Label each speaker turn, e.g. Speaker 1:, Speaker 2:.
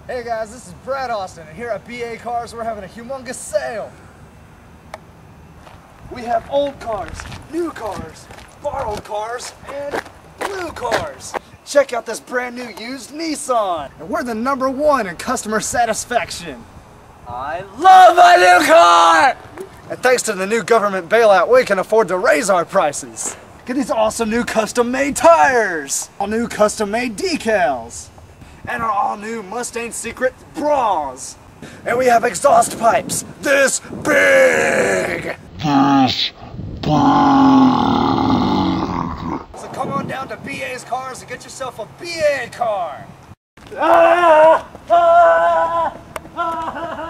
Speaker 1: Hey guys, this is Brad Austin, and here at BA Cars we're having a humongous sale. We have old cars, new cars, borrowed cars, and blue cars. Check out this brand new used Nissan. And we're the #1 in customer satisfaction. I love my new car! And thanks to the new government bailout, we can afford to raise our prices. Get these awesome new custom-made tires, all new custom-made decals, and our all-new Mustang Secret bras. And we have exhaust pipes this big! So come on down to BA's Cars and get yourself a BA car! Ah! Ah! Ah!